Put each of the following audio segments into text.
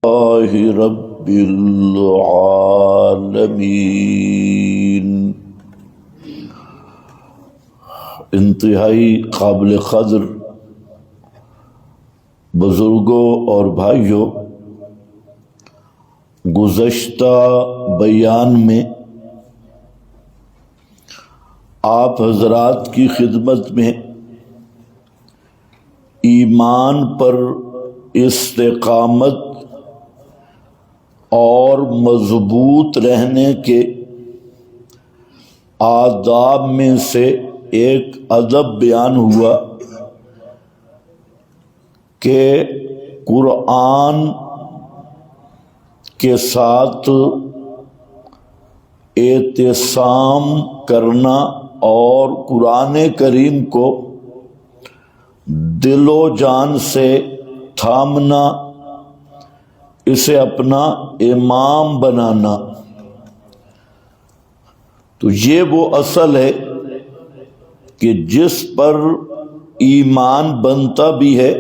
للہ رب العالمین۔ انتہائی قابل قدر بزرگوں اور بھائیوں، گزشتہ بیان میں آپ حضرات کی خدمت میں ایمان پر استقامت اور مضبوط رہنے کے آداب میں سے ایک ادب بیان ہوا کہ قرآن کے ساتھ اعتصام کرنا اور قرآن کریم کو دل و جان سے تھامنا، اسے اپنا امام بنانا، تو یہ وہ اصل ہے کہ جس پر ایمان بنتا بھی ہے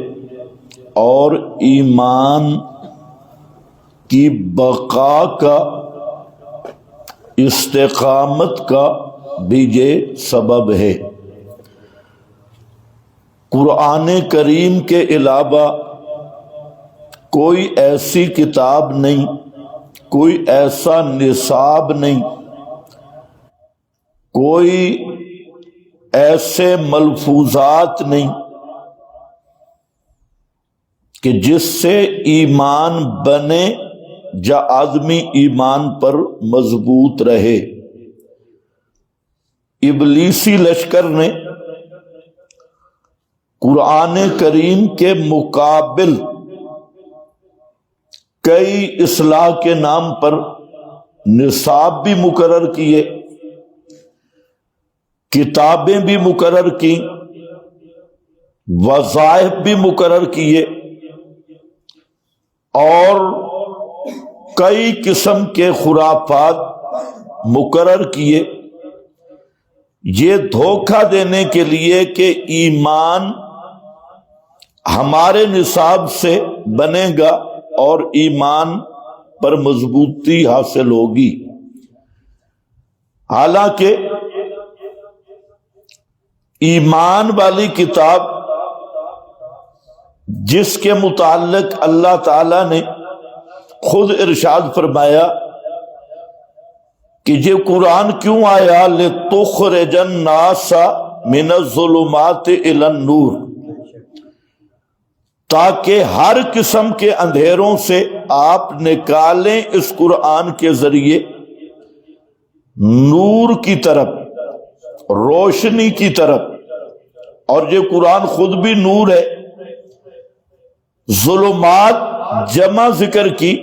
اور ایمان کی بقا کا، استقامت کا بھی یہ سبب ہے۔ قرآن کریم کے علاوہ کوئی ایسی کتاب نہیں، کوئی ایسا نصاب نہیں، کوئی ایسے ملفوظات نہیں کہ جس سے ایمان بنے یا آدمی ایمان پر مضبوط رہے۔ ابلیسی لشکر نے قرآن کریم کے مقابل کئی اصلاح کے نام پر نصاب بھی مقرر کیے، کتابیں بھی مقرر کی، وظائف بھی مقرر کیے، اور کئی قسم کے خرافات مقرر کیے، یہ دھوکہ دینے کے لیے کہ ایمان ہمارے نصاب سے بنے گا اور ایمان پر مضبوطی حاصل ہوگی۔ حالانکہ ایمان والی کتاب جس کے متعلق اللہ تعالی نے خود ارشاد فرمایا کہ یہ قرآن کیوں آیا، لِتُخْرِجَ النَّاسَ مِنَ الظُّلُمَاتِ إِلَى النُّورِ، تاکہ ہر قسم کے اندھیروں سے آپ نکالیں اس قرآن کے ذریعے نور کی طرف، روشنی کی طرف۔ اور یہ قرآن خود بھی نور ہے۔ ظلمات جمع ذکر کی،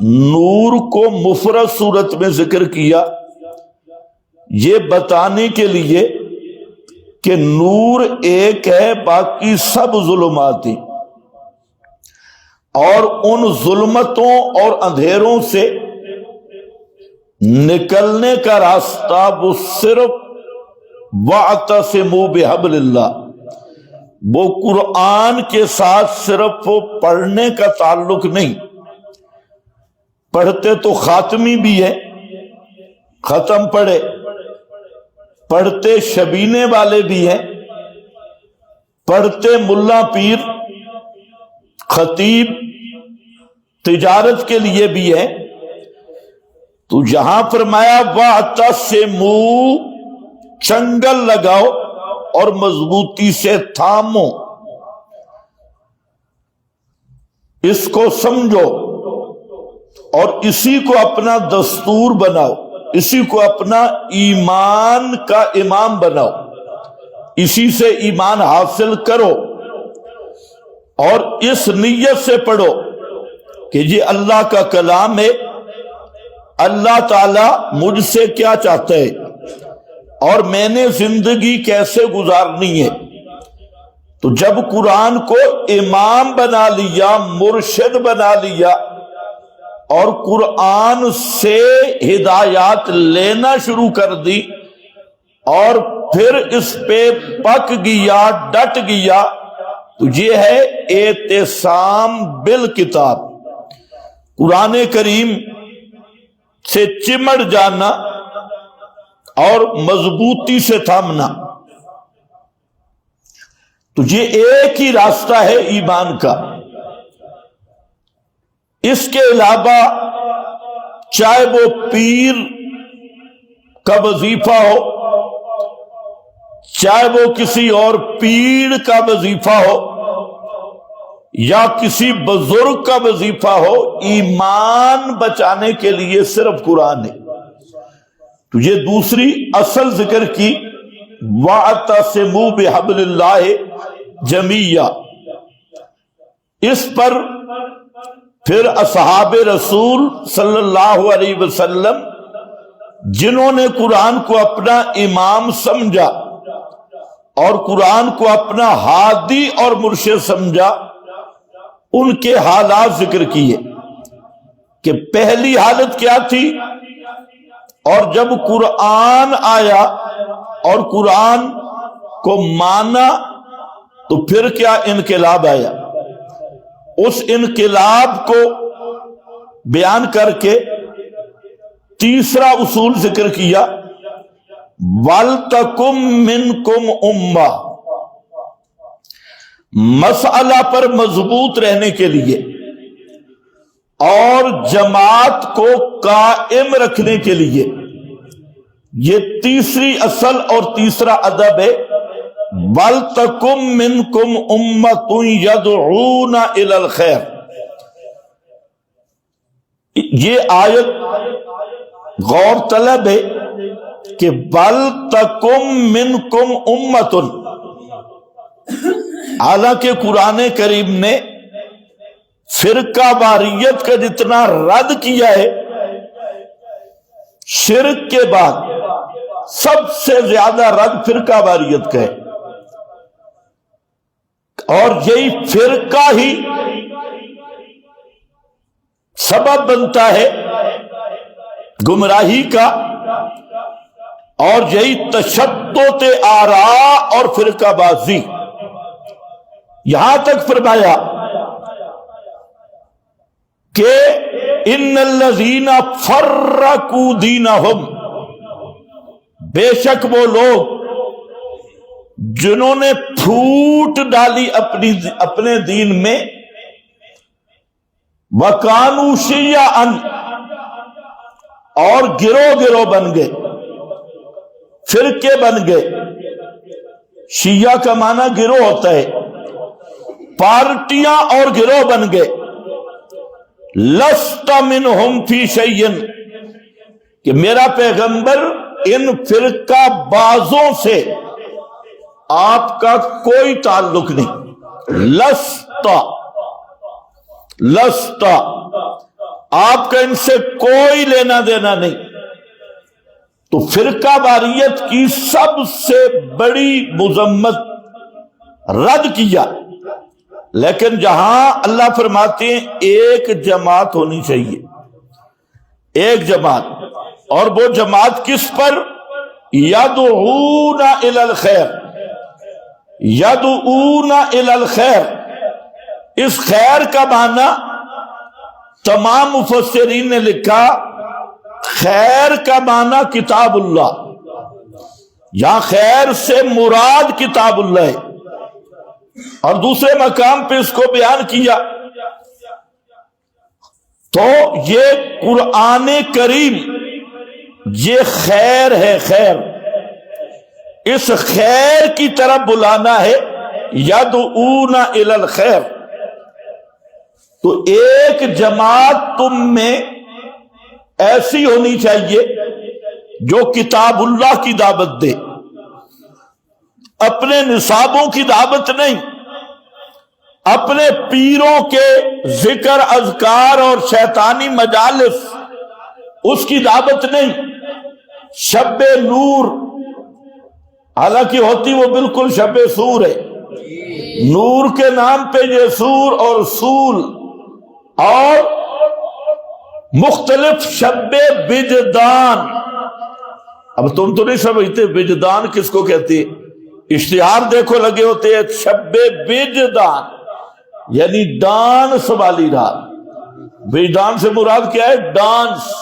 نور کو مفرد صورت میں ذکر کیا، یہ بتانے کے لیے کہ نور ایک ہے، باقی سب ظلمات ہیں، اور ان ظلمتوں اور اندھیروں سے نکلنے کا راستہ وہ صرف وَاعْتَصِمُوا بِحَبْلِ اللَّهِ، وہ قرآن کے ساتھ صرف وہ پڑھنے کا تعلق نہیں، پڑھتے تو خاتمی بھی ہے، ختم پڑھے، پڑھتے شبینے والے بھی ہیں، پڑھتے ملا پیر خطیب تجارت کے لیے بھی ہے۔ تو جہاں فرمایا وَاعْتَصِمُوا، چنگل لگاؤ اور مضبوطی سے تھامو، اس کو سمجھو اور اسی کو اپنا دستور بناؤ، اسی کو اپنا ایمان کا امام بناؤ، اسی سے ایمان حاصل کرو، اور اس نیت سے پڑھو کہ یہ اللہ کا کلام ہے، اللہ تعالی مجھ سے کیا چاہتا ہے اور میں نے زندگی کیسے گزارنی ہے۔ تو جب قرآن کو امام بنا لیا، مرشد بنا لیا، اور قرآن سے ہدایات لینا شروع کر دی، اور پھر اس پہ پک گیا، ڈٹ گیا، تو یہ ہے اعتصام بالکتاب۔ قرآن کریم سے چمٹ جانا اور مضبوطی سے تھامنا، تو یہ ایک ہی راستہ ہے ایمان کا۔ اس کے علاوہ چاہے وہ پیر کا وظیفہ ہو، چاہے وہ کسی اور پیر کا وظیفہ ہو، یا کسی بزرگ کا وظیفہ ہو، ایمان بچانے کے لیے صرف قرآن ہے۔ تو یہ دوسری اصل ذکر کی، وَاعْتَصِمُوا بِحَبْلِ اللَّهِ جَمِيعًا۔ اس پر پھر اصحاب رسول صلی اللہ علیہ وسلم جنہوں نے قرآن کو اپنا امام سمجھا اور قرآن کو اپنا ہادی اور مرشد سمجھا، ان کے حالات ذکر کیے کہ پہلی حالت کیا تھی، اور جب قرآن آیا اور قرآن کو مانا تو پھر کیا انقلاب آیا۔ اس انقلاب کو بیان کر کے تیسرا اصول ذکر کیا، وَلْتَكُمْ مِنْكُمْ أُمَّةٌ، مسئلہ پر مضبوط رہنے کے لیے اور جماعت کو قائم رکھنے کے لیے، یہ تیسری اصل اور تیسرا ادب ہے۔ وَلْتَكُمْ مِنْكُمْ أُمَّةٌ يَدْعُونَ إِلَى الْخَيْرِ۔ یہ آیت غور طلب ہے کہ وَلْتَكُمْ مِنْكُمْ أُمَّةٌ، حالانکہ قرآن کریم نے فرقہ واریت کا جتنا رد کیا ہے، شرک کے بعد سب سے زیادہ رد فرقہ واریت کا ہے، اور یہی فرقہ ہی سبب بنتا ہے گمراہی کا، اور یہی تشدد آراء اور فرقہ بازی۔ یہاں تک فرمایا کہ ان الذین فرقوا دینہم، بے شک وہ لوگ جنہوں نے پھوٹ ڈالی اپنے دین میں، وَكَانُوا شِيَعًا، اور گروہ گروہ بن گئے، فرقے بن گئے۔ شیعہ کا معنی گروہ ہوتا ہے، پارٹیاں اور گروہ بن گئے۔ لست منہم فی شیئن، کہ میرا پیغمبر ان فرقہ بازوں سے آپ کا کوئی تعلق نہیں۔ لست، آپ کا ان سے کوئی لینا دینا نہیں۔ تو فرقہ واریت کی سب سے بڑی مذمت رد کیا، لیکن جہاں اللہ فرماتے ہیں ایک جماعت ہونی چاہیے، ایک جماعت، اور وہ جماعت کس پر؟ یدعون الی الخیر، یدعون الی الخیر۔ اس خیر کا معنی تمام مفسرین نے لکھا، خیر کا معنی کتاب اللہ، یہاں خیر سے مراد کتاب اللہ ہے، اور دوسرے مقام پہ اس کو بیان کیا۔ تو یہ قرآن کریم یہ خیر ہے، خیر، اس خیر کی طرف بلانا ہے، یدعون الی الخیر۔ تو ایک جماعت تم میں ایسی ہونی چاہیے جو کتاب اللہ کی دعوت دے، اپنے نصابوں کی دعوت نہیں، اپنے پیروں کے ذکر اذکار اور شیطانی مجالس اس کی دعوت نہیں۔ شب نور، حالانکہ ہوتی وہ بالکل شب سور ہے، نور کے نام پہ یہ سور اور سول اور مختلف شب وجدان۔ اب تم تو نہیں سمجھتے وجدان کس کو کہتے ہیں، اشتہار دیکھو لگے ہوتے ہیں شب وجدان، یعنی ڈانس والی رات، وجدان سے مراد کیا ہے؟ ڈانس،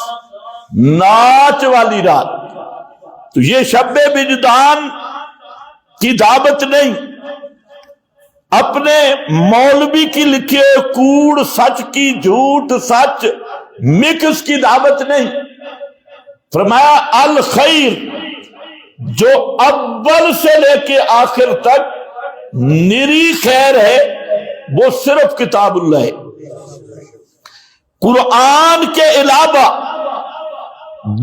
ناچ والی رات۔ تو یہ شب وجدان کی دعوت نہیں، اپنے مولوی کی لکھے کوڑ سچ کی، جھوٹ سچ مکس کی دعوت نہیں۔ فرمایا الخیر، جو اول سے لے کے آخر تک نری خیر ہے، وہ صرف کتاب اللہ ہے۔ قرآن کے علاوہ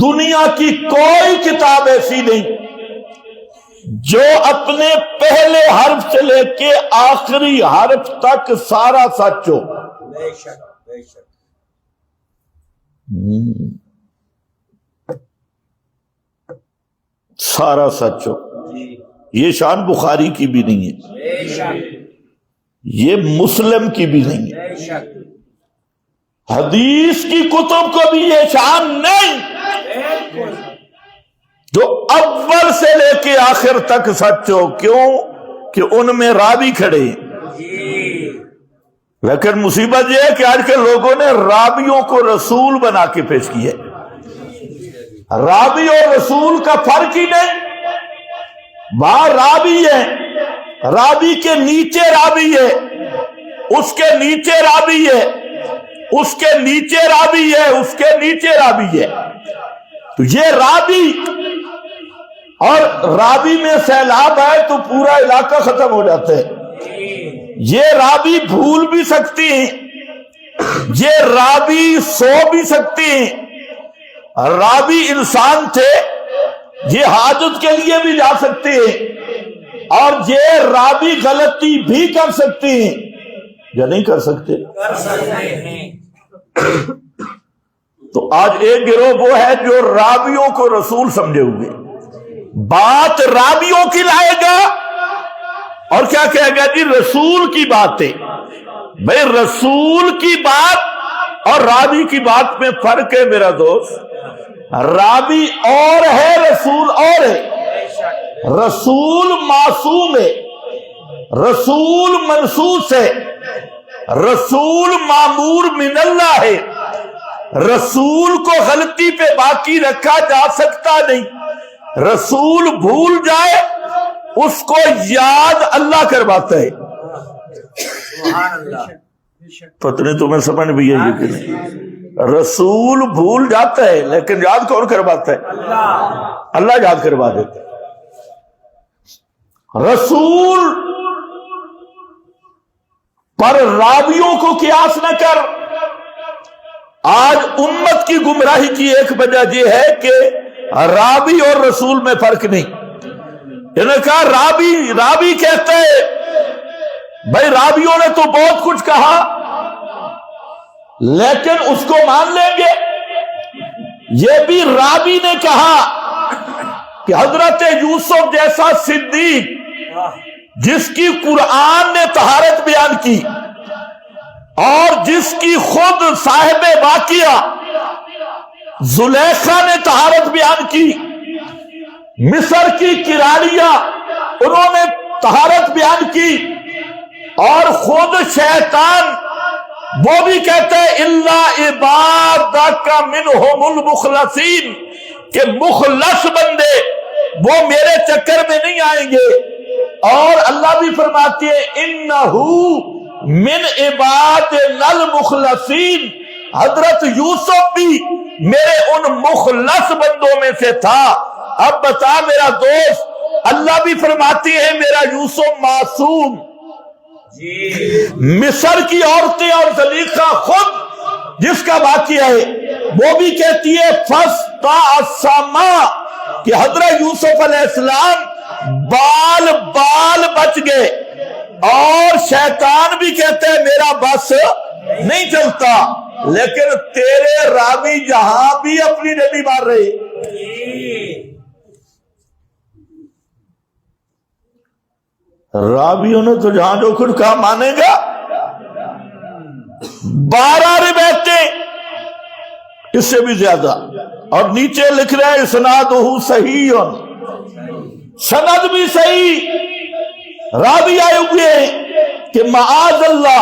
دنیا کی کوئی کتاب ایسی نہیں جو اپنے پہلے حرف سے لے کے آخری حرف تک سارا سچ ہو۔ بے شک بے شک۔ سارا سچ ہو۔ یہ شان بخاری کی بھی نہیں ہے، بے شک یہ مسلم کی بھی نہیں ہے، بے شک۔ حدیث کی کتب کو بھی یہ شان نہیں بالکل۔ جو اول سے لے کے آخر تک سچ ہو۔ کیوں کہ ان میں راوی کھڑے ہیں۔ جی لیکن مصیبت یہ ہے کہ آج کے لوگوں نے راویوں کو رسول بنا کے پیش کیا ہے۔ راوی اور رسول کا فرق ہی نہیں۔ وہاں راوی ہے، راوی کے نیچے راوی ہے، اس کے نیچے راوی ہے، اس کے نیچے راوی ہے، اس کے نیچے راوی ہے۔ تو یہ راوی، اور راوی میں سیلاب ہے تو پورا علاقہ ختم ہو جاتا ہے۔ یہ راوی بھول بھی سکتی ہیں، یہ راوی سو بھی سکتی ہیں۔ راوی انسان تھے، یہ حاجت کے لیے بھی جا سکتے ہیں، اور یہ راوی غلطی بھی کر سکتے ہیں یا نہیں کر سکتے؟ کر سکتے ہیں۔ تو آج ایک گروہ وہ ہے جو راویوں کو رسول سمجھے ہوئے، بات راویوں کی لائے گا اور کیا کہے گا؟ جی رسول کی بات ہے۔ بھئی رسول کی بات اور راوی کی بات میں فرق ہے میرا دوست۔ راوی اور ہے، رسول اور ہے۔ رسول معصوم ہے، رسول منصوص ہے، رسول مامور من اللہ ہے۔ رسول کو غلطی پہ باقی رکھا جا سکتا نہیں۔ رسول بھول جائے اس کو یاد اللہ کرواتا ہے۔ سبحان اللہ۔ پتہ نہیں تمہیں سمجھ بھی ہے کہ نہیں؟ رسول بھول جاتا ہے لیکن یاد کون کرواتا ہے؟ اللہ یاد کروا دیتا ہے۔ رسول پر راویوں کو قیاس نہ کر۔ آج امت کی گمراہی کی ایک وجہ یہ ہے کہ راوی اور رسول میں فرق نہیں۔ انہوں نے کہا راوی کہتا ہے، بھائی راویوں نے تو بہت کچھ کہا لیکن اس کو مان لیں گے۔ یہ بھی راوی نے کہا کہ حضرت یوسف جیسا صدیق جس کی قرآن نے طہارت بیان کی اور جس کی خود صاحب واقعہ زلیخا نے طہارت بیان کی، مصر کی کراریہ انہوں نے طہارت بیان کی، اور خود شیطان وہ بھی کہتے ہیں الا عبادک منہم المخلصین، کہ مخلص بندے وہ میرے چکر میں نہیں آئیں گے۔ اور اللہ بھی فرماتے ہیں انہو من عبادنا المخلصین، حضرت یوسف بھی میرے ان مخلص بندوں میں سے تھا۔ اب بتا میرا دوست، اللہ بھی فرماتی ہے میرا یوسف معصوم۔ مصر کی عورتیں اور زلیخا خود جس کا واقعہ ہے وہ بھی کہتی ہے فاستعصما، کہ حضرت یوسف علیہ السلام بال بچ گئے، اور شیطان بھی کہتے ہیں میرا بس نہیں چلتا۔ لیکن تیرے راوی جہاں بھی اپنی نبی مار رہے۔ راویوں نے تو جہاں جو کچھ کہا مانے گا۔ 12 روایتیں اس سے بھی زیادہ، اور نیچے لکھ رہے ہیں اسنادہ صحیح، سند بھی صحیح۔ راوی آئے ہوئے کہ معاذ اللہ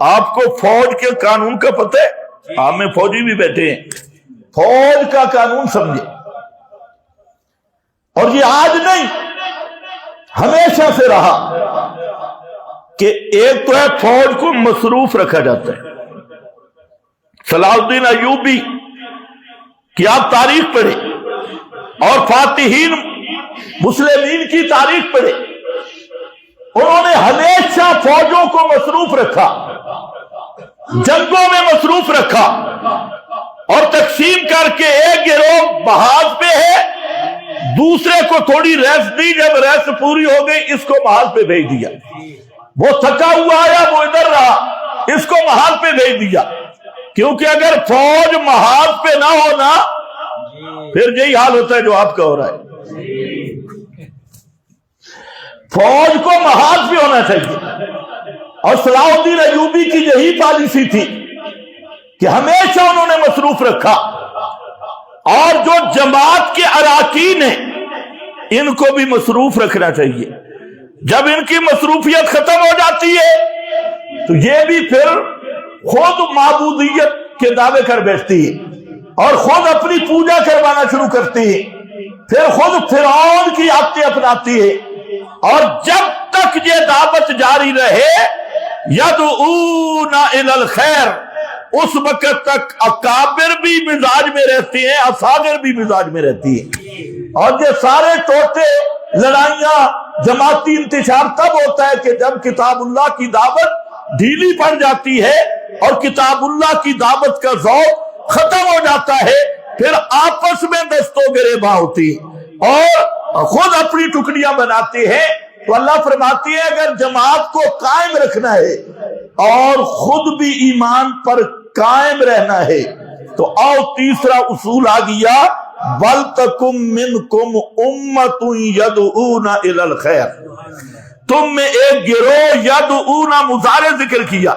آپ کو فوج کے قانون کا پتہ ہے؟ آپ میں فوجی بھی بیٹھے ہیں، فوج کا قانون سمجھے، اور یہ آج نہیں ہمیشہ سے رہا کہ ایک تو ہے فوج کو مصروف رکھا جاتا ہے۔ صلاح الدین ایوبی کی آپ تاریخ پڑھیں اور فاتحین مسلمین کی تاریخ پڑھیں، انہوں نے ہمیشہ فوجوں کو مصروف رکھا، جنگوں میں مصروف رکھا، اور تقسیم کر کے ایک گروہ محاذ پہ ہے، دوسرے کو تھوڑی ریسٹ دی، جب ریسٹ پوری ہو گئی اس کو محاذ پہ بھیج دیا، وہ تھکا ہوا آیا وہ ادھر رہا، اس کو محاذ پہ بھیج دیا، کیونکہ اگر فوج محاذ پہ نہ ہونا پھر یہی حال ہوتا ہے جو آپ کا ہو رہا ہے۔ فوج کو محاذ پہ ہونا چاہیے، اور صلاح الدین ایوبی کی یہی پالیسی تھی کہ ہمیشہ انہوں نے مصروف رکھا، اور جو جماعت کے اراکین ہیں ان کو بھی مصروف رکھنا چاہیے۔ جب ان کی مصروفیت ختم ہو جاتی ہے تو یہ بھی پھر خود معبودیت کے دعوے کر بیٹھتی ہے اور خود اپنی پوجا کروانا شروع کرتی ہے، پھر خود فرعون کی عادتیں اپناتی ہے، اور جب تک یہ دعوت جاری رہے یدعون الی الخیر، اس وقت تک اکابر بھی مزاج میں رہتے ہیں، اصاغر بھی مزاج میں رہتی ہے، اور یہ سارے ٹوٹے لڑائیاں جماعتی انتشار تب ہوتا ہے کہ جب کتاب اللہ کی دعوت ڈھیلی پڑ جاتی ہے اور کتاب اللہ کی دعوت کا ذوق ختم ہو جاتا ہے، پھر آپس میں دست و گریباں ہوتی اور خود اپنی ٹکڑیاں بناتے ہیں۔ تو اللہ فرماتی ہے اگر جماعت کو قائم رکھنا ہے اور خود بھی ایمان پر قائم رہنا ہے تو آؤ تیسرا اصول آ گیا، وَلْتَكُمْ مِنْكُمْ أُمَّةٌ يَدْعُونَ إِلَى الْخَيْرِ، تم میں ایک گروہ یدعون مضارع ذکر کیا،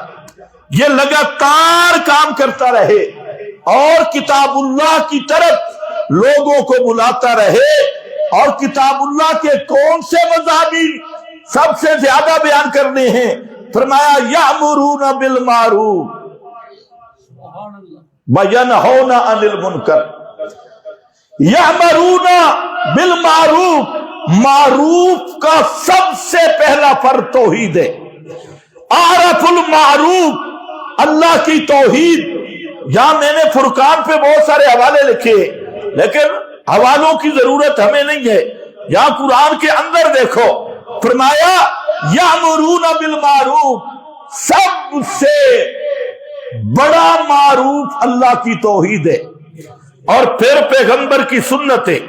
یہ لگاتار کام کرتا رہے اور کتاب اللہ کی طرف لوگوں کو بلاتا رہے، اور کتاب اللہ کے کون سے مضامین سب سے زیادہ بیان کرنے ہیں؟ فرمایا یأمرون بالمعروف وینہون عن المنکر، یأمرون بالمعروف، معروف کا سب سے پہلا فرض توحید ہے۔ اعرف المعروف، اللہ کی توحید۔ یہاں میں نے فرقان پہ بہت سارے حوالے لکھے لیکن حوالوں کی ضرورت ہمیں نہیں ہے، یہاں قرآن کے اندر دیکھو، فرمایا یأمرون بالمعروف، سب سے بڑا معروف اللہ کی توحید ہے، اور پھر پیغمبر کی سنت ہے،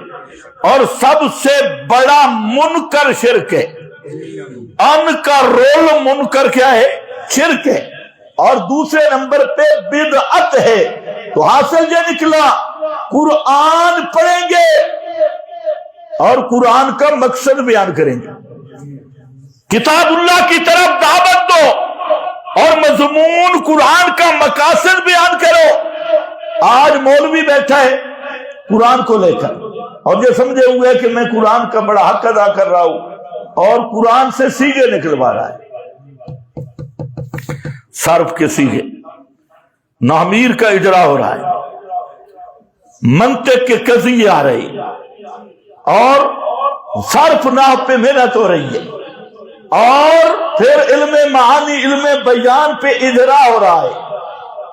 اور سب سے بڑا منکر شرک ہے۔ ان کا رول منکر کیا ہے؟ شرک ہے، اور دوسرے نمبر پہ بدعت ہے۔ تو حاصل یہ نکلا قرآن پڑھیں گے اور قرآن کا مقصد بیان کریں گے، کتاب اللہ کی طرف دعوت دو اور مضمون قرآن کا مقاصد بیان کرو۔ آج مولوی بیٹھا ہے قرآن کو لے کر اور یہ سمجھے ہوئے کہ میں قرآن کا بڑا حق ادا کر رہا ہوں، اور قرآن سے سیغے نکلوا رہا ہے، صرف کے سیغے، نحمیر کا اجرا ہو رہا ہے، منطق کے قضیے آ رہی اور صرف نحو پہ محنت ہو رہی ہے، اور پھر علم معانی علم بیان پہ اجرا ہو رہا ہے،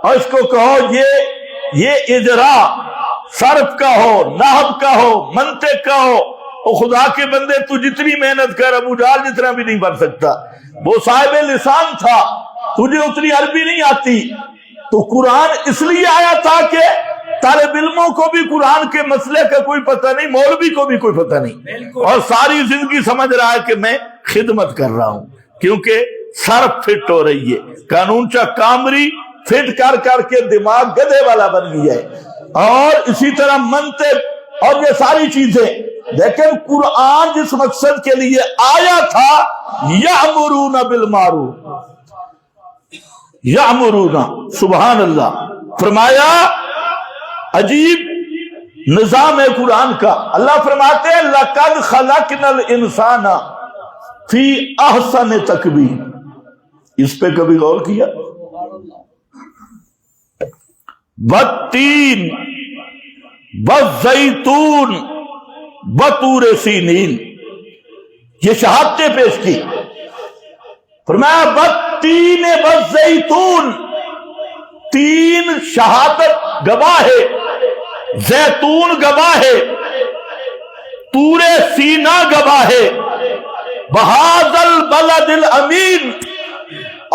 اور اس کو کہو یہ اجرا صرف کا ہو، نحو کا ہو، منطق کا ہو، او خدا کے بندے تو جتنی محنت کر ابو جہل جتنا بھی نہیں بن سکتا، وہ صاحب لسان تھا، تجھے اتنی عربی نہیں آتی۔ تو قرآن اس لیے آیا تھا کہ طالب علموں کو بھی قرآن کے مسئلے کا کوئی پتہ نہیں، مولوی کو بھی کوئی پتہ نہیں، اور ساری زندگی سمجھ رہا ہے کہ میں خدمت کر رہا ہوں، کیونکہ صرف فٹ ہو رہی ہے، قانون چا کامری فٹ کر کر کے دماغ گدھے والا بن گیا ہے، اور اسی طرح منطق اور یہ ساری چیزیں۔ لیکن قرآن جس مقصد کے لیے آیا تھا، یأمرون بالمعروف، یأمرون، سبحان اللہ، فرمایا عجیب نظام ہے قرآن کا۔ اللہ فرماتے ہیں لَقَدْ خَلَقْنَا الْإِنسَانَ فِي أَحْسَنِ تَقْوِيمٍ، اس پہ کبھی غور کیا؟ والتین والزیتون وطور سینین، یہ شہادتیں پیش کی. فرمایا والتین والزیتون، تین شہادت گواہ ہے، زیتون گواہ ہے، طور سینا گواہ ہے، بہذا البلد الامین،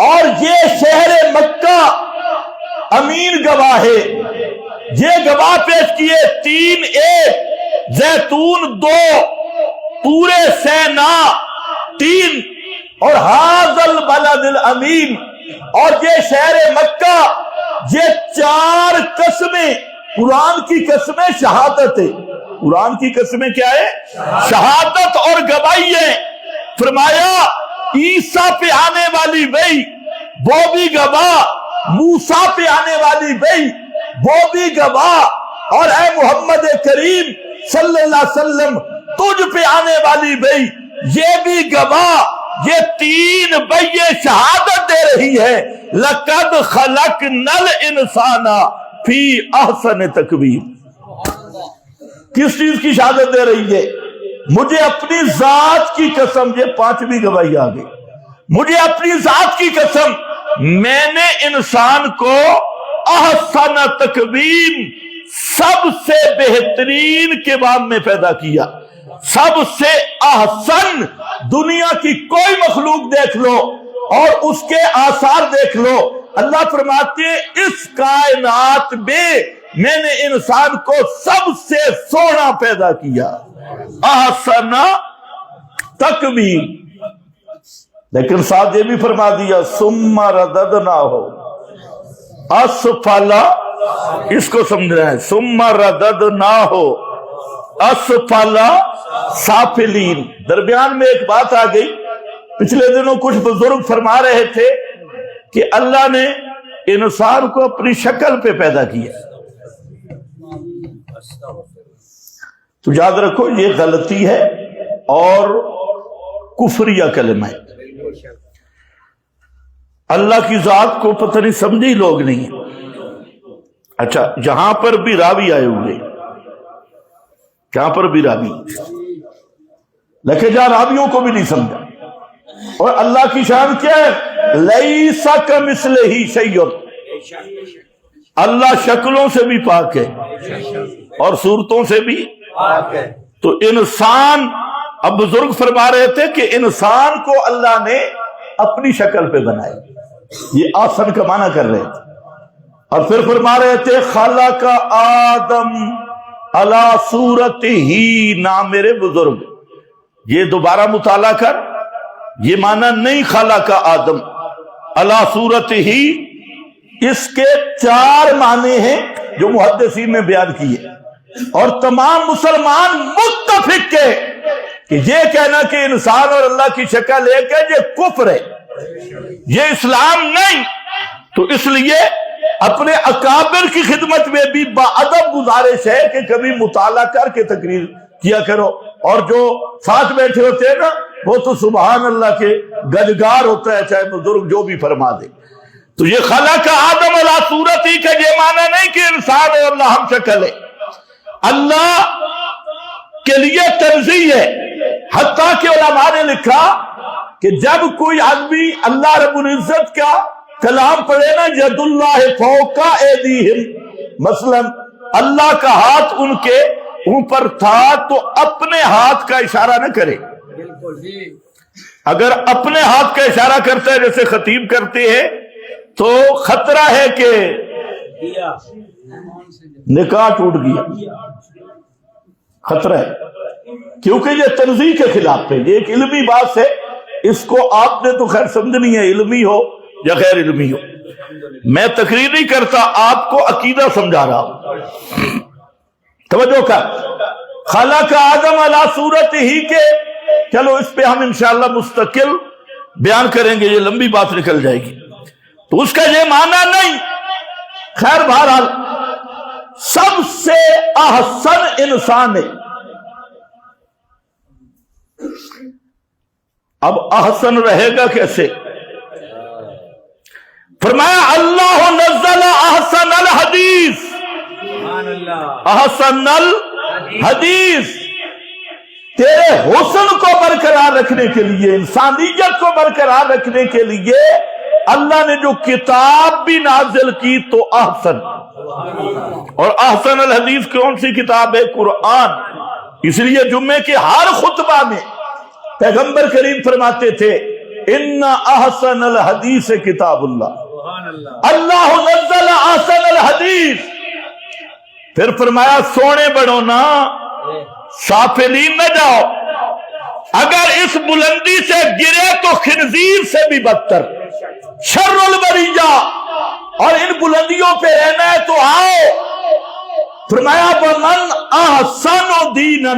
اور یہ شہر مکہ امین گواہ ہے. یہ گواہ پیش کیے، تین ایک، زیتون دو، طور سینا تین، اور ہذا البلد الامین، اور یہ شہر مکہ. یہ چار قسمیں قرآن کی قسمیں شہادت ہے. قرآن کی قسمیں کیا ہے؟ شہادت اور گواہی ہے. فرمایا عیسیٰ پہ آنے والی وحی وہ بھی گواہ، موسیٰ پہ آنے والی وحی وہ بھی گواہ، اور اے محمد کریم صلی اللہ علیہ وسلم تجھ پہ آنے والی وحی یہ بھی گواہ. یہ تین وحییں شہادت دے رہی ہے لَقَدْ خَلَقْنَا الْإِنسَانَ فِي أَحْسَنِ تَقْوِيمٍ. کس چیز کی شہادت دے رہی ہے؟ مجھے اپنی ذات کی قسم، یہ پانچویں گواہی آ گئی، مجھے اپنی ذات کی قسم، میں نے انسان کو احسن تقویم، سب سے بہترین قوام میں پیدا کیا. سب سے احسن، دنیا کی کوئی مخلوق دیکھ لو اور اس کے آثار دیکھ لو، اللہ فرماتے ہیں اس کائنات میں نے انسان کو سب سے سونا پیدا کیا، احسن تقویم. لیکن ساتھ یہ بھی فرما دیا ثم رددناہ اسفل، اس کو سمجھنا ہے، ثم رددناہ اسفل سافلین. درمیان میں ایک بات آ گئی. پچھلے دنوں کچھ بزرگ فرما رہے تھے کہ اللہ نے انسان کو اپنی شکل پہ پیدا کیا. تو یاد رکھو یہ غلطی ہے اور کفریہ کلمہ ہے. اللہ کی ذات کو پتہ نہیں سمجھی لوگ نہیں. اچھا جہاں پر بھی راوی آئے ہوئے، جہاں پر بھی راوی، لیکن جہاں راویوں کو بھی نہیں سمجھا. اور اللہ کی شان کیا ہے؟ لیس کمثلہ شیء، اللہ شکلوں سے بھی پاک ہے اور صورتوں سے بھی پاک ہے. تو انسان، اب بزرگ فرما رہے تھے کہ انسان کو اللہ نے اپنی شکل پہ بنایا، یہ آسن کا معنی کر رہے تھے. اور پھر فرما رہے تھے خلق آدم علی صورتہ، نام میرے بزرگ یہ دوبارہ مطالعہ کر، یہ معنی نہیں خلق آدم علی صورتہ، اس کے چار معنی ہیں جو محدثین نے بیان کیے، اور تمام مسلمان متفق ہے کہ یہ کہنا کہ انسان اور اللہ کی شکل ایک ہے یہ کفر ہے، یہ اسلام نہیں. تو اس لیے اپنے اکابر کی خدمت میں بھی باادب گزارش ہے کہ کبھی مطالعہ کر کے تقریر کیا کرو. اور جو ساتھ بیٹھے ہوتے ہیں نا وہ تو سبحان اللہ کے گدگار ہوتا ہے، چاہے بزرگ جو بھی فرما دے. تو یہ خلق آدم علی صورتہ کا یہ معنی نہیں کہ انسان اور اللہ ہم شکل ہے. اللہ کے لیے تنزیہ ہے. حتیٰ کہ علماء نے لکھا کہ جب کوئی آدمی اللہ رب العزت کا کلام پڑھے نا، ید اللہ فوق ایدیہم، مثلا اللہ کا ہاتھ ان کے اوپر تھا تو اپنے ہاتھ کا اشارہ نہ کرے. اگر اپنے ہاتھ کا اشارہ کرتا ہے جیسے خطیب کرتے ہیں تو خطرہ ہے کہ نکاح ٹوٹ گیا، خطرہ ہے، کیونکہ یہ تنزیہ کے خلاف ہے. یہ ایک علمی بات ہے، اس کو آپ نے تو خیر سمجھنی ہے، علمی ہو یا غیر علمی ہو. میں تقریر نہیں کرتا، آپ کو عقیدہ سمجھا رہا ہوں. توجہ کر، خلق آدم علی صورتہ کے، چلو اس پہ ہم انشاءاللہ مستقل بیان کریں گے، یہ لمبی بات نکل جائے گی. تو اس کا یہ معنی نہیں. خیر بہرحال سب سے احسن انسان ہے. اب احسن رہے گا کیسے؟ فرمایا اللہ نزل احسن الحدیث، سبحان اللہ، احسن الحدیث، تیرے حسن کو برقرار رکھنے کے لیے، انسانیت کو برقرار رکھنے کے لیے اللہ نے جو کتاب بھی نازل کی تو احسن، اور احسن الحدیث کون سی کتاب ہے؟ قرآن۔ اس لیے جمعے کے ہر خطبہ میں پیغمبر کریم فرماتے تھے ان احسن الحدیث کتاب اللہ، سبحان اللہ، اللہ نزل احسن الحدیث۔ پھر فرمایا سونے بڑھو نا، سافلین نہ جاؤ، اگر اس بلندی سے گرے تو خنزیر سے بھی بدتر، شر البریہ، اور ان بلندیوں پہ رہنا ہے تو آؤ۔ فرمایا ومن احسن دینا،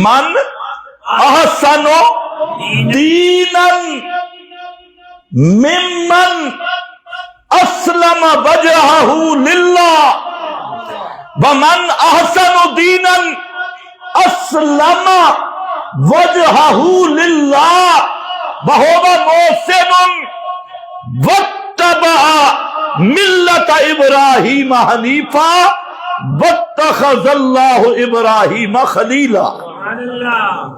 من احسن دینا ممن اسلم وجہہ للہ، ومن احسن دینا اسلم وجہہ للہ وہو محسن واتبع ملت ابراہیم حنیفا واتخذ اللہ ابراہیم خلیلا۔ سبحان اللہ،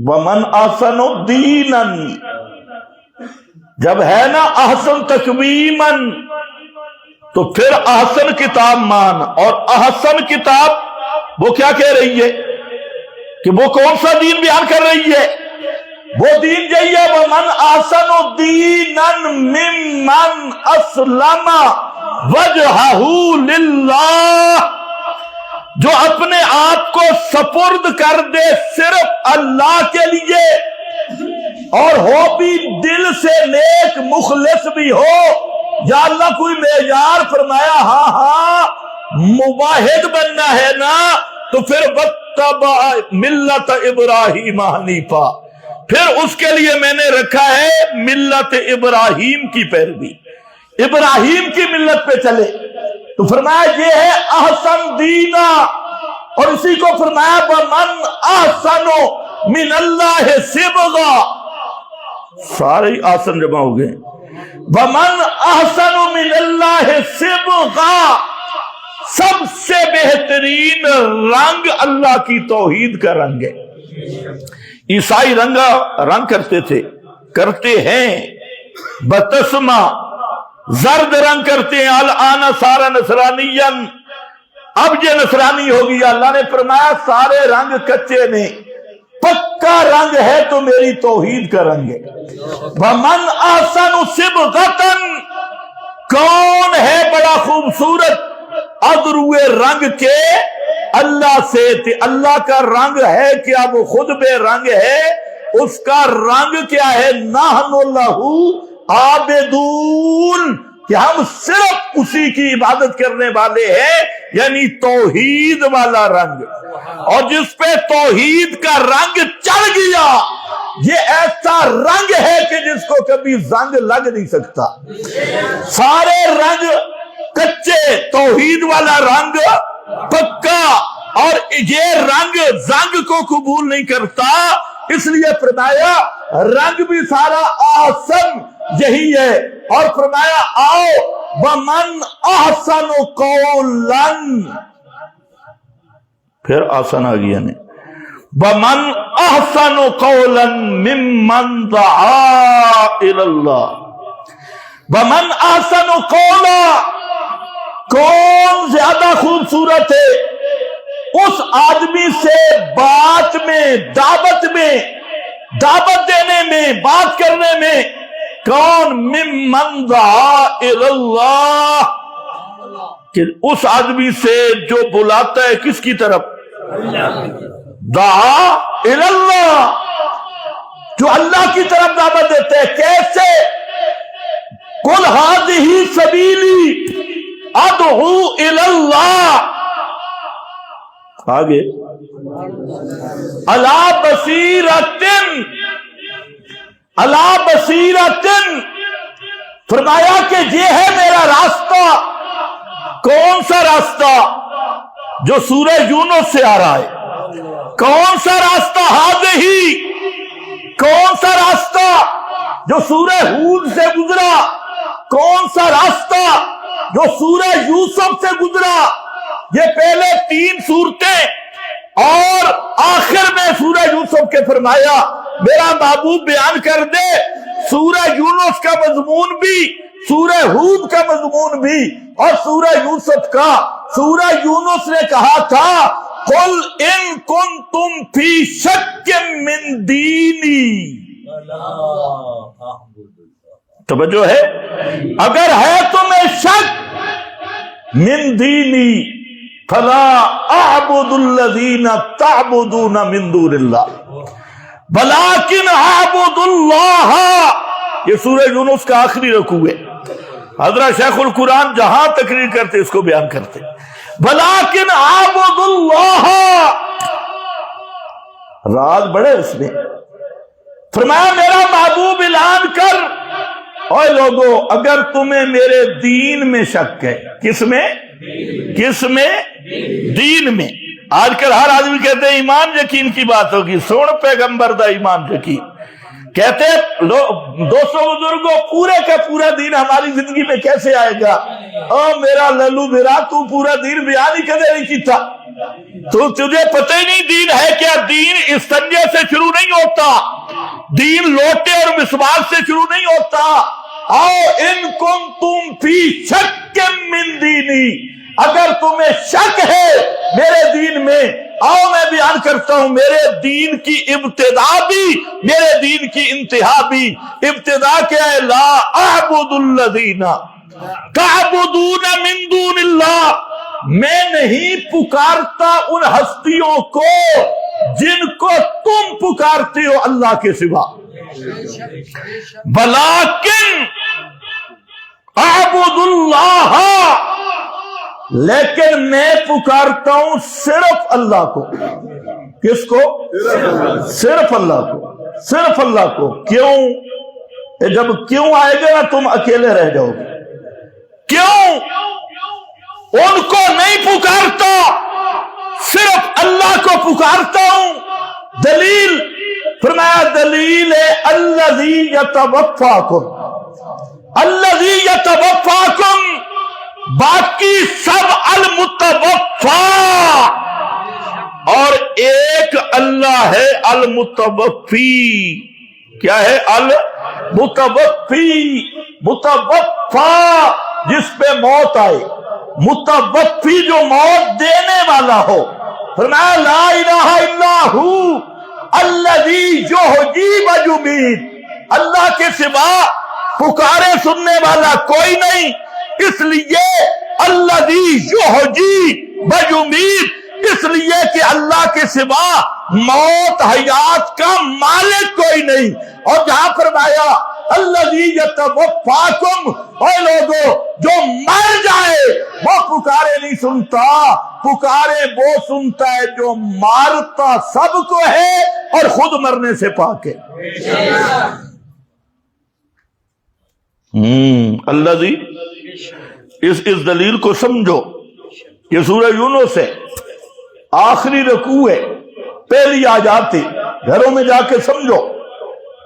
ومن احسن دینا، جب ہے نا احسن تقویمن تو پھر احسن کتاب مان، اور احسن کتاب وہ کیا کہہ رہی ہے کہ وہ کون سا دین بیان کر رہی ہے؟ وہ دین یہی ہے ومن احسن دینا ممن اسلم وجہہ للہ، جو اپنے آپ کو سپرد کر دے صرف اللہ کے لیے، اور ہو بھی دل سے نیک مخلص بھی ہو۔ یا اللہ کوئی معیار فرمایا ہاں ہاں مواحد بننا ہے نا، تو پھر واتبع ملت ابراہیم حنیفا، پھر اس کے لیے میں نے رکھا ہے ملت ابراہیم کی پیروی، ابراہیم کی ملت پہ چلے۔ تو فرمایا یہ ہے احسن دینا، اور اسی کو فرمایا ومن احسن من اللہ صبغا، سارے احسن جمع ہو گئے، ومن احسن من اللہ صبغا، سب سے بہترین رنگ اللہ کی توحید کا رنگ ہے۔ عیسائی رنگ کرتے ہیں بتسمہ، زرد رنگ کرتے ہیں، الآن سارا نصرانین، اب یہ نصرانی ہو گیا۔ اللہ نے فرمایا سارے رنگ کچے نے، پکا رنگ ہے تو میری توحید کا رنگ ہے۔ ومن احسن صبغۃ، کون ہے بڑا خوبصورت ادروئے رنگ کے اللہ سے؟ اللہ کا رنگ ہے کیا؟ وہ خود بے رنگ ہے، اس کا رنگ کیا ہے؟ نحن لہ عابدون، کہ ہم صرف اسی کی عبادت کرنے والے ہیں، یعنی توحید والا رنگ۔ اور جس پہ توحید کا رنگ چڑھ گیا، یہ ایسا رنگ ہے کہ جس کو کبھی زنگ لگ نہیں سکتا۔ سارے رنگ کچے، توحید والا رنگ پکا، اور یہ رنگ زنگ کو قبول نہیں کرتا، اس لیے فرمایا رنگ بھی سارا احسن یہی ہے۔ اور فرمایا آؤ ومن احسن قولا، پھر آسن آ گیا نے، ومن احسن قولا ممن دعا الی اللہ، ومن احسن قولا، کون زیادہ خوبصورت ہے اس آدمی سے بات میں، دعوت میں، دعوت دینے میں، بات کرنے میں، کون؟ ممن دعا الی اللہ، کہ اس آدمی سے جو بلاتا ہے کس کی طرف؟ دعا الی اللہ، جو اللہ کی طرف دعوت دیتے ہیں۔ کیسے؟ قل ھذہ سبیلی ادعو الی اللہ، آگے علی بصیرۃ، علی بصیرۃ، فرمایا کہ یہ ہے میرا راستہ۔ کون سا راستہ؟ جو سورہ یونس سے آ رہا ہے۔ کون سا راستہ؟ ھذہ، کون سا راستہ؟ جو سورہ ہود سے گزرا؟ کون سا راستہ جو سورہ یوسف سے گزرا؟ یہ پہلے 3 سورتیں اور آخر میں سورہ یوسف کے فرمایا میرا محبوب بیان کر دے سورہ یونس کا مضمون بھی، سورہ ہود کا مضمون بھی اور سورہ یوسف کا۔ سورہ یونس نے کہا تھا قل ان کنتم فی شک من دینی، توجہ ہے، اگر ہے تمہیں شک من دینی فلا اعبد الذین تعبدون من دون اللہ ولیکن اعبد اللہ۔ یہ سورہ یونس کا آخری رکوع ہے، حضرت شیخ القرآن جہاں تقریر کرتے اس کو بیان کرتے، ولیکن اعبد اللہ۔ راز بڑے اس میں، فرمایا میرا محبوب اعلان کر اے لوگو اگر تمہیں میرے دین میں شک ہے۔ کس میں؟ کس میں؟ دین میں۔ آج کل ہر آدمی کہتے ہیں ایمان یقین کی بات ہوگی، سن پیغمبر دا ایمان یقین کہتے ہیں دوستوں بزرگوں پورے کا پورا دین ہماری زندگی میں کیسے آئے گا؟ او میرا للو میرا تو پورا دین بیان ہی کدے نہیں کیتا، تو تجھے پتہ ہی نہیں دین ہے کیا؟ دین استنجے سے شروع نہیں ہوتا، دین لوٹے اور مسواک سے شروع نہیں ہوتا۔ آؤ ان کنتم فی شک من دینی، اگر تمہیں شک ہے میرے دین میں آؤ میں بیان کرتا ہوں میرے دین کی ابتدا بھی میرے دین کی انتہا بھی۔ ابتدا کیا ہے؟ لا اعبد الذین تعبدون من دون اللہ، میں نہیں پکارتا ان ہستیوں کو جن کو تم پکارتے ہو اللہ کے سوا، ولیکن اعبد اللہ، لیکن میں پکارتا ہوں صرف اللہ کو۔ کس کو؟ صرف اللہ کو، صرف اللہ کو۔ کیوں؟ جب کیوں آئے گا نا تم اکیلے رہ جاؤ گے۔ کیوں؟ ان کو نہیں پکارتا، صرف اللہ کو پکارتا ہوں۔ دلیل فرمایا دلیل ہے الذی یتوفاکم، الذی یتوفاکم، باقی سب المتوفا، اور ایک اللہ ہے المتوفی۔ کیا ہے؟ المتوفی، متوفا جس پہ موت آئے، متوفی جو موت دینے والا ہو۔ فرمایا لا الہ الا ہو الذی یحیی و یمیت، اللہ کے سوا پکارے سننے والا کوئی نہیں، اس لیے الذی یحیی و یمیت، اس لیے کہ اللہ کے سوا موت حیات کا مالک کوئی نہیں۔ اور جہاں فرمایا الذی یتوفاکم، اے لوگو جو مر جائے وہ پکارے نہیں سنتا، پکارے وہ سنتا ہے جو مارتا سب کو ہے اور خود مرنے سے پاک ہے۔ الذی، اس دلیل کو سمجھو، یہ سورہ یونس ہے، آخری رکوع ہے، پہلی آیات تھی، گھروں میں جا کے سمجھو،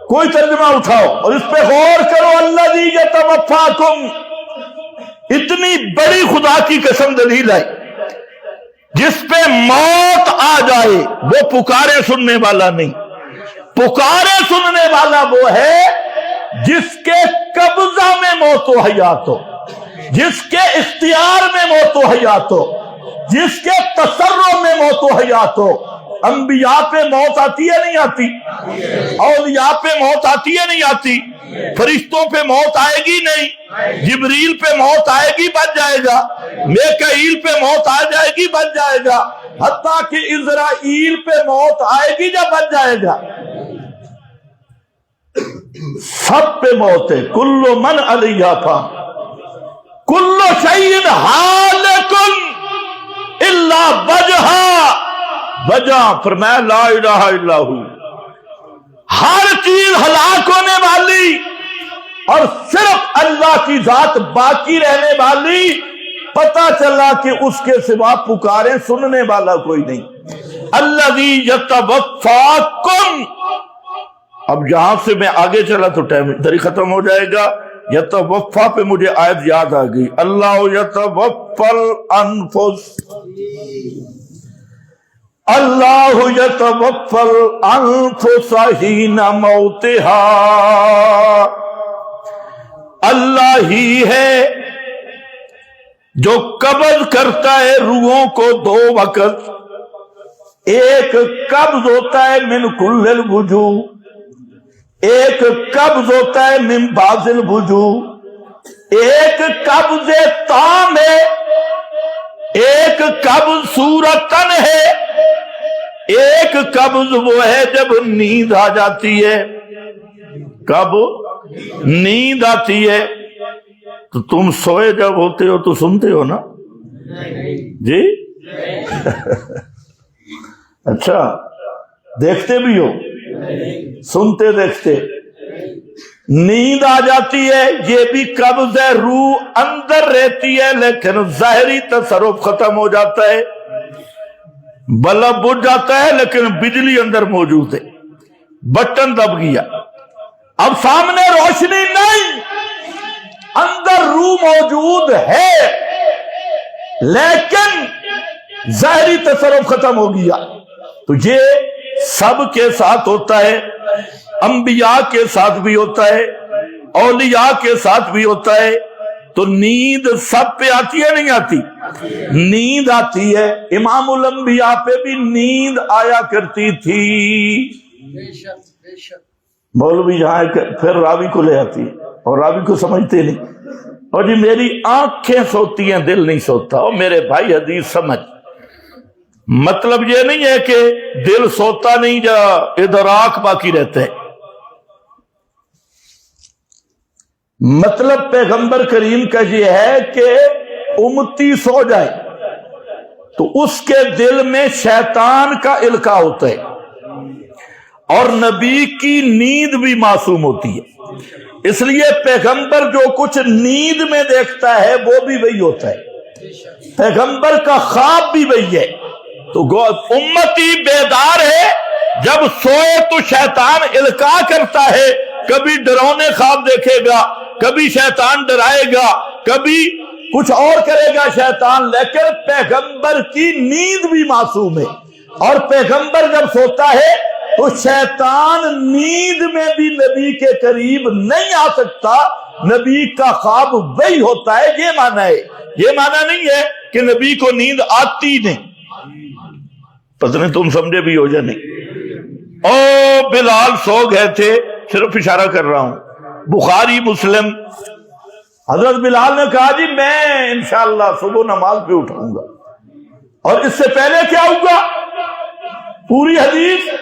کوئی ترجمہ اٹھاؤ اور اس پہ غور کرو۔ الذی یتوفاکم، اتنی بڑی خدا کی قسم دلیل ہے، جس پہ موت آ جائے وہ پکارے سننے والا نہیں، پکارے سننے والا وہ ہے جس کے قبضہ میں موت و حیات ہو، جس کے اختیار میں موت و حیات ہو، جس کے تصرف میں موت و حیات ہو۔ انبیاء پہ موت آتی ہے نہیں آتی؟ اولیاء پہ موت آتی ہے نہیں آتی؟ فرشتوں پہ موت آئے گی نہیں؟ جبریل پہ موت آئے گی بچ جائے گا، میکائیل پہ موت آ جائے گی بچ جائے گا، حتیٰ کہ اسرائیل پہ موت آئے گی جب بچ جائے گا۔ سب پہ موت ہے، کل من علیہا فان، کل شیء ہالک الا وجہہ، وجہ فرمایا لا الہ الا ہو، ہر چیز ہلاک ہونے والی اور صرف اللہ کی ذات باقی رہنے والی۔ پتہ چلا کہ اس کے سوا پکارے سننے والا کوئی نہیں۔ الذی یتوفاکم، اب جہاں سے میں آگے چلا تو ٹائم ادھر ہی ختم ہو جائے گا. یتوفا پہ مجھے آیت یاد آ گئی. اللہ یتوفا الانفس، اللہ یتوفا الانفس حین موتہا. اللہ ہی ہے جو قبض کرتا ہے روحوں کو دو وقت. ایک قبض ہوتا ہے من کل الوجوہ، ایک قبض ہوتا ہے من بعض الوجوہ. ایک قبض تام ہے، ایک قبض صورتن ہے، ایک قبض وہ ہے جب نیند آ جاتی ہے. کب نیند آتی ہے تو تم سوئے جب ہوتے ہو تو سنتے ہو نا جی؟ اچھا، دیکھتے بھی ہو؟ سنتے دیکھتے. نیند آ جاتی ہے، یہ بھی قبض ہے، روح اندر رہتی ہے لیکن ظاہری تصرف ختم ہو جاتا ہے. بلب بجھ جاتا ہے لیکن بجلی اندر موجود ہے. بٹن دب گیا، اب سامنے روشنی نہیں، اندر روح موجود ہے لیکن ظاہری تصرف ختم ہو گیا. تو یہ سب کے ساتھ ہوتا ہے، انبیاء کے ساتھ بھی ہوتا ہے، اولیاء کے ساتھ بھی ہوتا ہے. تو نیند سب پہ آتی ہے نہیں آتی؟ نیند آتی ہے. امام الانبیاء پہ بھی نیند آیا کرتی تھی. مولوی یہاں پھر راوی کو لے آتی ہے اور راوی کو سمجھتے نہیں. اور جی میری آنکھیں سوتی ہیں، دل نہیں سوتا. اور میرے بھائی حدیث سمجھ، مطلب یہ نہیں ہے کہ دل سوتا نہیں جا ادراک باقی رہتے ہیں. مطلب پیغمبر کریم کا یہ ہے کہ امتی سو جائے تو اس کے دل میں شیطان کا القاء ہوتا ہے، اور نبی کی نیند بھی معصوم ہوتی ہے. اس لیے پیغمبر جو کچھ نیند میں دیکھتا ہے وہ بھی وہی ہوتا ہے. پیغمبر کا خواب بھی وہی ہے. تو امتی بیدار ہے، جب سوئے تو شیطان القاء کرتا ہے. کبھی ڈراؤنے خواب دیکھے گا، کبھی شیطان ڈرائے گا، کبھی کچھ اور کرے گا شیطان، لیکن پیغمبر کی نیند بھی معصوم ہے. اور پیغمبر جب سوتا ہے تو شیطان نیند میں بھی نبی کے قریب نہیں آ سکتا. نبی کا خواب وہی ہوتا ہے. یہ معنی ہے، یہ معنی نہیں ہے کہ نبی کو نیند آتی نہیں. پتہ نہیں تم سمجھے بھی ہو یا نہیں. او بلال سو گئے تھے، صرف اشارہ کر رہا ہوں. بخاری مسلم، حضرت بلال نے کہا جی میں انشاءاللہ صبح نماز پہ اٹھاؤں گا. اور اس سے پہلے کیا ہوگا؟ پوری حدیث.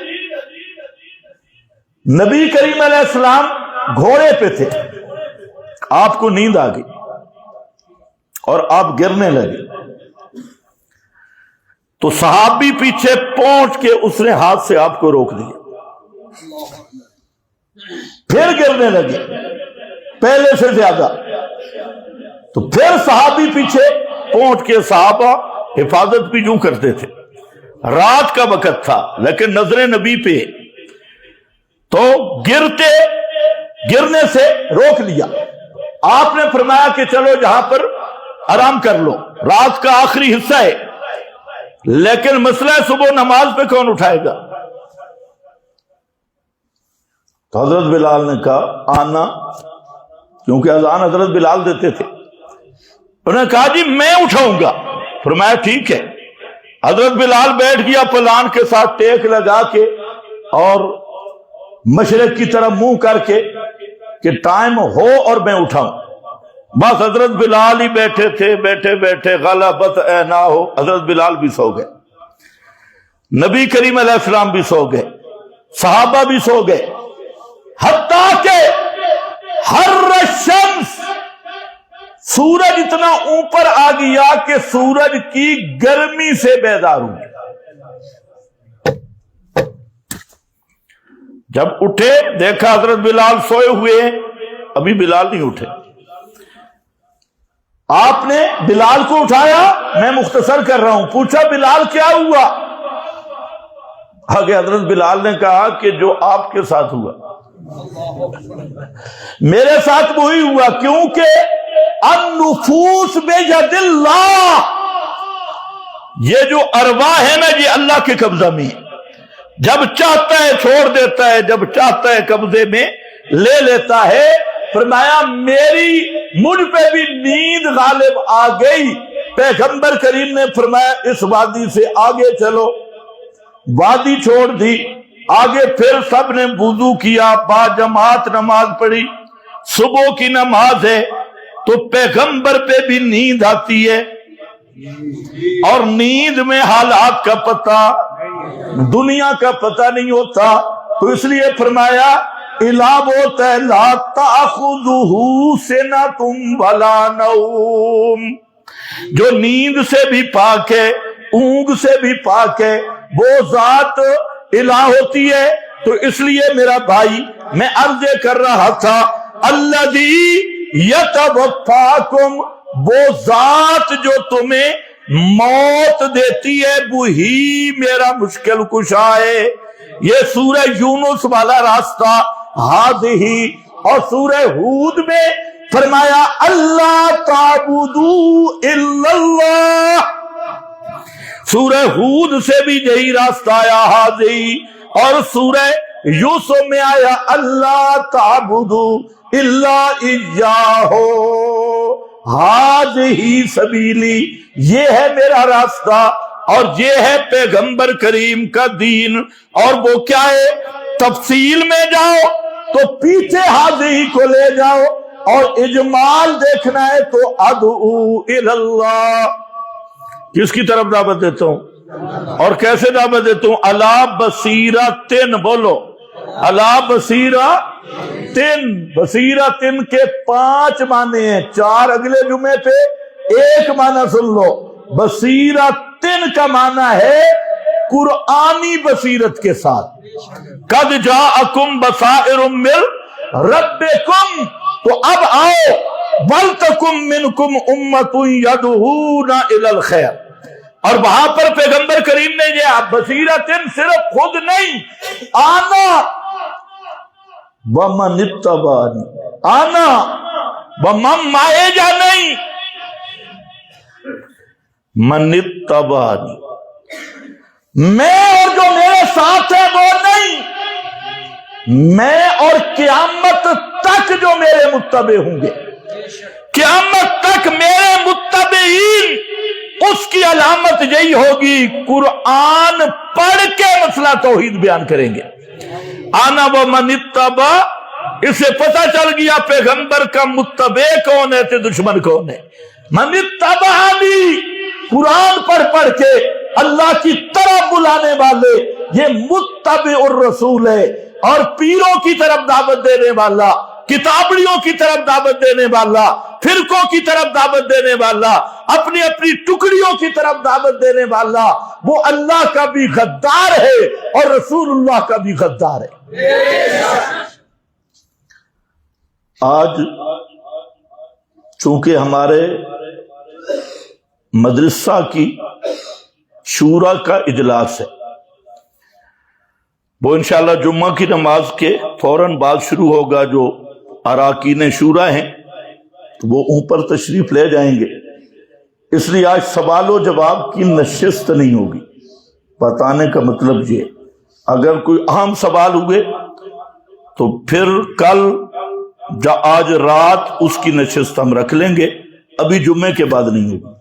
نبی کریم علیہ السلام گھوڑے پہ تھے، آپ کو نیند آ گئی اور آپ گرنے لگے. تو صحابی پیچھے پہنچ کے اس نے ہاتھ سے آپ کو روک دیا. پھر گرنے لگے پہلے سے زیادہ. تو پھر صحابی پیچھے پہنچ کے، صحابہ حفاظت بھی یوں کرتے تھے. رات کا وقت تھا لیکن نظر نبی پہ، تو گرنے سے روک لیا. آپ نے فرمایا کہ چلو جہاں پر آرام کر لو، رات کا آخری حصہ ہے. لیکن مسئلہ صبح نماز پہ کون اٹھائے گا؟ تو حضرت بلال نے کہا آنا، کیونکہ اذان حضرت بلال دیتے تھے. انہوں نے کہا جی میں اٹھاؤں گا. فرمایا ٹھیک ہے. حضرت بلال بیٹھ گیا پلان کے ساتھ، ٹیک لگا کے اور مشرق کی طرف منہ کر کے کہ ٹائم ہو اور میں اٹھاؤں. بس حضرت بلال ہی بیٹھے تھے. بیٹھے بیٹھے غلبت اے نہ ہو، حضرت بلال بھی سو گئے، نبی کریم علیہ السلام بھی سو گئے، صحابہ بھی سو گئے. حتیٰ کہ ہر شمس، سورج اتنا اوپر آ گیا کہ سورج کی گرمی سے بیدار ہو گیا. جب اٹھے دیکھا حضرت بلال سوئے ہوئے ہیں، ابھی بلال نہیں اٹھے. آپ نے بلال کو اٹھایا، میں مختصر کر رہا ہوں. پوچھا بلال کیا ہوا؟ آگے حضرت بلال نے کہا کہ جو آپ کے ساتھ ہوا. میرے ساتھ وہی ہوا، کیونکہ النفوس بیدِ اللہ، یہ جو ارواح ہے نا یہ اللہ کے قبضہ میں ہے، جب چاہتا ہے چھوڑ دیتا ہے، جب چاہتا ہے قبضے میں لے لیتا ہے۔ فرمایا مجھ پہ بھی نیند غالب آ گئی، پیغمبر کریم نے فرمایا اس وادی سے آگے چلو، وادی چھوڑ دی، آگے پھر سب نے وضو کیا، با جماعت نماز پڑھی، صبح کی نماز ہے، تو پیغمبر پہ بھی نیند آتی ہے، اور نیند میں حالات کا پتہ، دنیا کا پتہ نہیں ہوتا، تو اس لیے فرمایا الاب ہوتا ہے لا تأخذہ سنۃ ولا نوم، جو نیند سے بھی پاک ہے، اونگ سے بھی پاک ہے، وہ ذات الہ ہوتی ہے۔ تو اس لیے میرا بھائی میں عرض کر رہا تھا الذی یتوفاکم، وہ ذات جو تمہیں موت دیتی ہے وہی میرا مشکل کشا ہے۔ یہ سورہ یونس والا راستہ ہذہ، اور سورہ ہود میں فرمایا اللہ تعبدوا الا اللہ، سورہ ہود سے بھی یہی راستہ آیا ہذہ، اور سورہ یوسف میں آیا اللہ تعبدوا الا ایاہ ہذہ سبیلی، یہ ہے میرا راستہ اور یہ ہے پیغمبر کریم کا دین۔ اور وہ کیا ہے؟ تفصیل میں جاؤ تو پیچھے ہذہ کو لے جاؤ، اور اجمال دیکھنا ہے تو ادعو الی اللہ، کس کی طرف دعوت دیتا ہوں اور کیسے دعوت دیتا ہوں؟ علی بصیرۃ، بولو علی بصیرۃ، بصیرۃ کے 5 معنی ہیں، 4 اگلے جمعے پہ، ایک معنی سن لو۔ بصیرۃ کا معنی ہے قرآنی بصیرت کے ساتھ، قد جاءکم بصائر من ربکم، تو اب آؤ وَلْتَكُمْ مِنْكُمْ أُمَّةٌ يَدْعُونَ إِلَى الْخَيْرِ، اور وہاں پر پیغمبر کریم نے یہ بصیرت صرف خود نہیں، آنا وَمَنِ اتَّبَعَنِی، آنا وَمَن مائے جا نہیں، من اتبعنی، میں اور جو میرے ساتھ ہے وہ نہیں، میں اور قیامت تک جو میرے متبع ہوں گے، قیامت تک میرے متبعین، اس کی علامت یہی ہوگی قرآن پڑھ کے مسئلہ توحید بیان کریں گے۔ آنا و من اتبع، اس سے پتہ چل گیا پیغمبر کا متبع کون ہے تے دشمن کون ہے۔ من اتبعنی، قرآن پڑھ کے اللہ کی طرف بلانے والے، یہ متبع الرسول ہے، اور پیروں کی طرف دعوت دینے والا، کتابڑیوں کی طرف دعوت دینے والا، فرقوں کی طرف دعوت دینے والا، اپنی اپنی ٹکڑیوں کی طرف دعوت دینے والا، وہ اللہ کا بھی غدار ہے اور رسول اللہ کا بھی غدار ہے۔ آج چونکہ ہمارے مدرسہ کی شورا کا اجلاس ہے، وہ انشاءاللہ جمعہ کی نماز کے فوراً بعد شروع ہوگا، جو اراکین شورا ہیں وہ اوپر تشریف لے جائیں گے، اس لیے آج سوال و جواب کی نشست نہیں ہوگی۔ بتانے کا مطلب یہ، اگر کوئی اہم سوال ہوئے تو پھر کل آج رات اس کی نشست ہم رکھ لیں گے، ابھی جمعے کے بعد نہیں ہوگی۔